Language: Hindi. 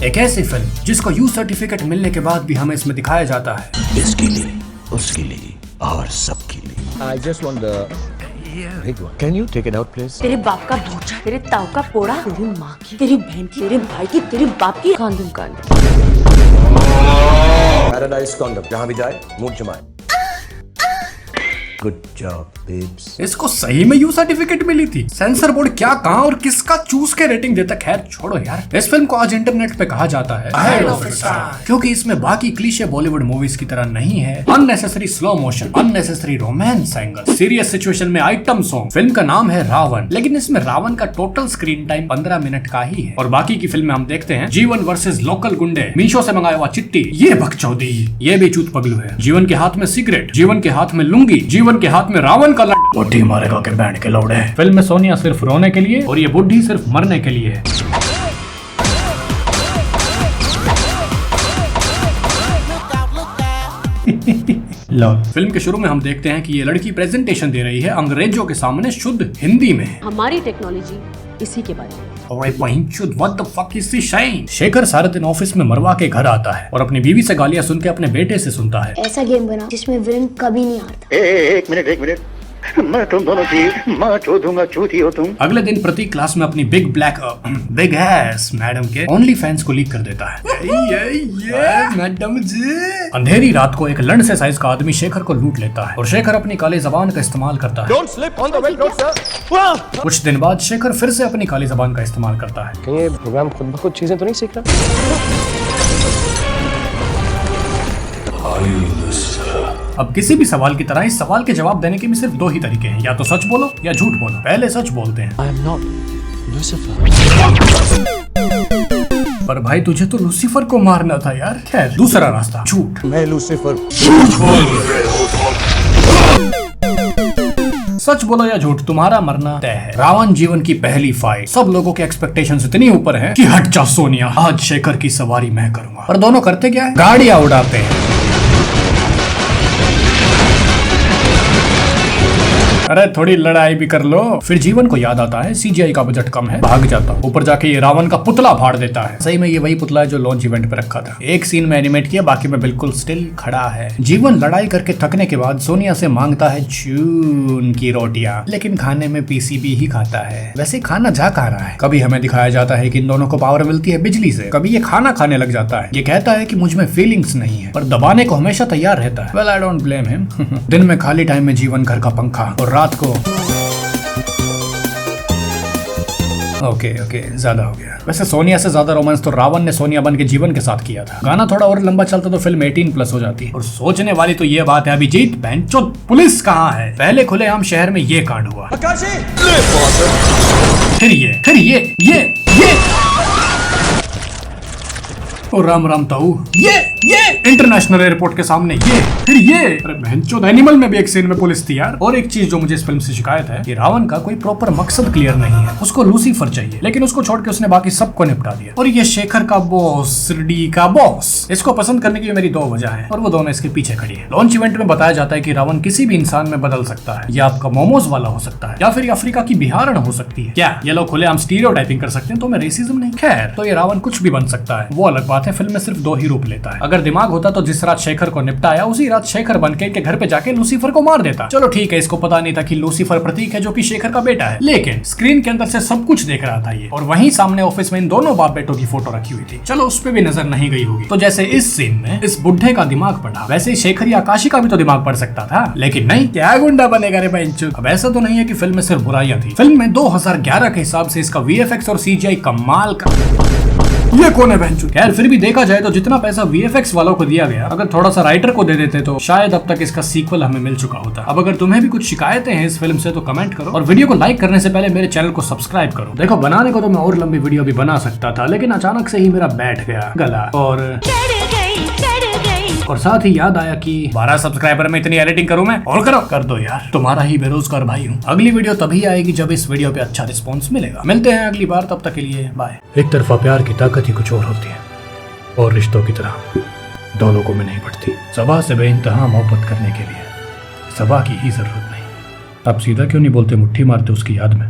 एक ऐसी फिल्म जिसको यू सर्टिफिकेट मिलने के बाद भी हमें इसमें दिखाया जाता है इसके लिए, उसके लिए और सबके लिए। I just want the big one. Can you take it out, please? तेरे बाप का भूचा, तेरे ताऊ का पोड़ा, तेरी माँ की, तेरी बहन की, तेरे भाई की, तेरे बाप की कांदम कांदम। Paradise condom. जहाँ भी जाए मूड जमाए। Good job, babes. इसको सही में यू सर्टिफिकेट मिली थी। सेंसर बोर्ड क्या कहाँ और किसका चूस के रेटिंग देता, खैर छोड़ो यार। इस फिल्म को आज इंटरनेट पे कहा जाता है Ahead of its time, क्योंकि इसमें बाकी क्लीशे बॉलीवुड मूवीज की तरह नहीं है। Unnecessary slow motion, unnecessary romance angle, serious situation में आइटम सॉन्ग। फिल्म का नाम है रावण, लेकिन इसमें रावण का टोटल स्क्रीन टाइम 15 मिनट का ही है। और बाकी की फिल्म में हम देखते हैं जीवन वर्सेस लोकल गुंडे, मीशो से मंगाया हुआ चिट्टी, ये बकचौदी, ये भी चूत पगलू है। जीवन के हाथ में सिगरेट, जीवन के हाथ में लुंगी, जीवन के हाथ में रावण का लट, बुढ़ी मारेगा के बैंड के लौड़े। फिल्म में सोनिया सिर्फ रोने के लिए और ये बुढ़ी सिर्फ मरने के लिए है। फिल्म के शुरू में हम देखते हैं कि ये लड़की प्रेजेंटेशन दे रही है अंग्रेजों के सामने शुद्ध हिंदी में। हमारी टेक्नोलॉजी इसी के बारे में। What the fuck is this shine? Shekhar सारे दिन ऑफिस में मरवा के घर आता है और अपनी बीवी से गालियां सुन के अपने बेटे से सुनता है। ऐसा गेम बना जिसमें विलन कभी नहीं हारता। एक मिनट, मैं तुम दोनों की माँ चोदूंगा, चूती हो तुम। अगले दिन प्रतीक क्लास में अपनी बिग एस मैडम के ओनली फैंस को लीक कर देता है। मैडम जी। अंधेरी रात को एक लंड से साइज का आदमी शेखर को लूट लेता है और शेखर अपनी काली जबान का इस्तेमाल करता है। Don't slip on the wet road, sir. कुछ दिन बाद शेखर फिर से अपनी काली जबान का इस्तेमाल करता है। कहीं ये प्रोग्राम खुद ब खुद चीजें तो नहीं सीख रहा? अब किसी भी सवाल की तरह इस सवाल के जवाब देने के भी सिर्फ दो ही तरीके हैं, या तो सच बोलो या झूठ बोलो। पहले सच बोलते हैं। I am not Lucifer. पर भाई तुझे तो लूसीफर को मारना था यार। खैर दूसरा रास्ता, झूठ। मैं लूसीफर। सच बोलो या झूठ, तुम्हारा मरना तय है। रावण जीवन की पहली फाइट। सब लोगों के एक्सपेक्टेशंस इतनी ऊपर हैं कि हट जा सोनिया, आज शेखर की सवारी मैं करूंगा। पर दोनों करते क्या है? गाड़ियां उड़ाते हैं। अरे थोड़ी लड़ाई भी कर लो। फिर जीवन को याद आता है सीजीआई का बजट कम है, भाग जाता हूँ। ऊपर जाके ये रावण का पुतला फाड़ देता है। सही में ये वही पुतला है जो लॉन्च इवेंट पे रखा था। एक सीन में एनिमेट किया, बाकी में बिल्कुल स्टिल खड़ा है। जीवन लड़ाई करके थकने के बाद सोनिया से मांगता है चून की रोटियां, लेकिन खाने में पीसीबी ही खाता है। वैसे खाना जा कहाँ रहा है? कभी हमें दिखाया जाता है कि इन दोनों को पावर मिलती है बिजली से, कभी ये खाना खाने लग जाता है। ये कहता है कि मुझ में फीलिंग्स नहीं है, पर दबाने को हमेशा तैयार रहता है। Well I don't blame him. दिन में खाली टाइम में जीवन घर का पंखा और रात को ओके ज्यादा हो गया। वैसे सोनिया से ज्यादा रोमांस तो रावण ने सोनिया बन के जीवन के साथ किया था। गाना थोड़ा और लंबा चलता तो फिल्म 18+ हो जाती। और सोचने वाली तो ये बात है अभिजीत, बेंचो पुलिस कहाँ है? पहले खुलेआम शहर में ये कांड हुआ, फिर ये और राम ताऊ ये इंटरनेशनल एयरपोर्ट के सामने ये, फिर ये। अरे बहनचोद, एनिमल में भी एक सीन में पुलिस थी यार। और एक चीज जो मुझे इस फिल्म से शिकायत है कि रावण का कोई प्रॉपर मकसद क्लियर नहीं है। उसको लूसीफर चाहिए, लेकिन उसको छोड़ के उसने बाकी सबको निपटा दिया। और ये शेखर का बॉस, डी का बॉस, इसको पसंद करने की मेरी 2 वजह है और वो दोनों इसके पीछे खड़ी है। लॉन्च इवेंट में बताया जाता है कि रावण किसी भी इंसान में बदल सकता है। या आपका मोमोज वाला हो सकता है, या फिर अफ्रीका की बिहारण हो सकती है। क्या ये लोग खुलेआम स्टीरियोटाइपिंग कर सकते हैं? तो मैं रेसिज्म नहीं। खैर, तो ये रावण कुछ भी बन सकता है, वो अलग बात है। फिल्म में सिर्फ 2 ही रूप लेता है। अगर दिमाग होता तो जिस रात शेखर को निपटाया उसी रात शेखर बनके इनके घर पे जाके लूसीफर को मार देता। चलो ठीक है, इसको पता नहीं था कि लूसीफर प्रतीक है जो कि शेखर का बेटा है, लेकिन स्क्रीन के अंदर से सब कुछ देख रहा था ये। और वहीं सामने ऑफिस में इन दोनों बाप बेटों की फोटो रखी हुई थी। चलो उस पे भी नजर नहीं गई होगी। तो जैसे इस सीन में इस बुढ़े का दिमाग पढ़ा, वैसे शेखर या आकाशी का भी तो दिमाग पढ़ सकता था, लेकिन नहीं। क्या गुंडा बनेगा रे बेंचो। अब ऐसा तो नहीं है कि फिल्म में सिर्फ बुराइयां थी। फिल्म में 2011 के हिसाब से इसका VFX और CGI कमाल का। ये कौन है बेंचो? खैर फिर भी देखा जाए तो जितना पैसा VFX वालों को दिया गया, अगर थोड़ा सा राइटर को दे देते तो शायद अब तक इसका सीक्वल हमें मिल चुका होता। अब अगर तुम्हें भी कुछ शिकायतें हैं इस फिल्म से तो कमेंट करो, और वीडियो को लाइक करने से पहले मेरे चैनल को सब्सक्राइब करो। देखो बनाने को तो मैं और लंबी वीडियो भी बना सकता था, लेकिन अचानक से ही मेरा बैठ गया गला और साथ ही याद आया कि 12 सब्सक्राइबर में इतनी एडिटिंग करूं मैं, और करो कर दो यार। तुम्हारा ही बेरोजगार भाई हूँ। अगली वीडियो तभी आएगी जब इस वीडियो पे अच्छा रिस्पॉन्स मिलेगा। मिलते हैं अगली बार, तब तक के लिए बाय। एक तरफा प्यार की ताकत ही कुछ और होती है, और रिश्तों की तरह 2 लोगों में नहीं पड़ती। सबा से बेइंतहा मोहब्बत करने के लिए सबा की ही जरूरत नहीं। आप सीधा क्यों नहीं बोलते मुट्ठी मारते उसकी याद में?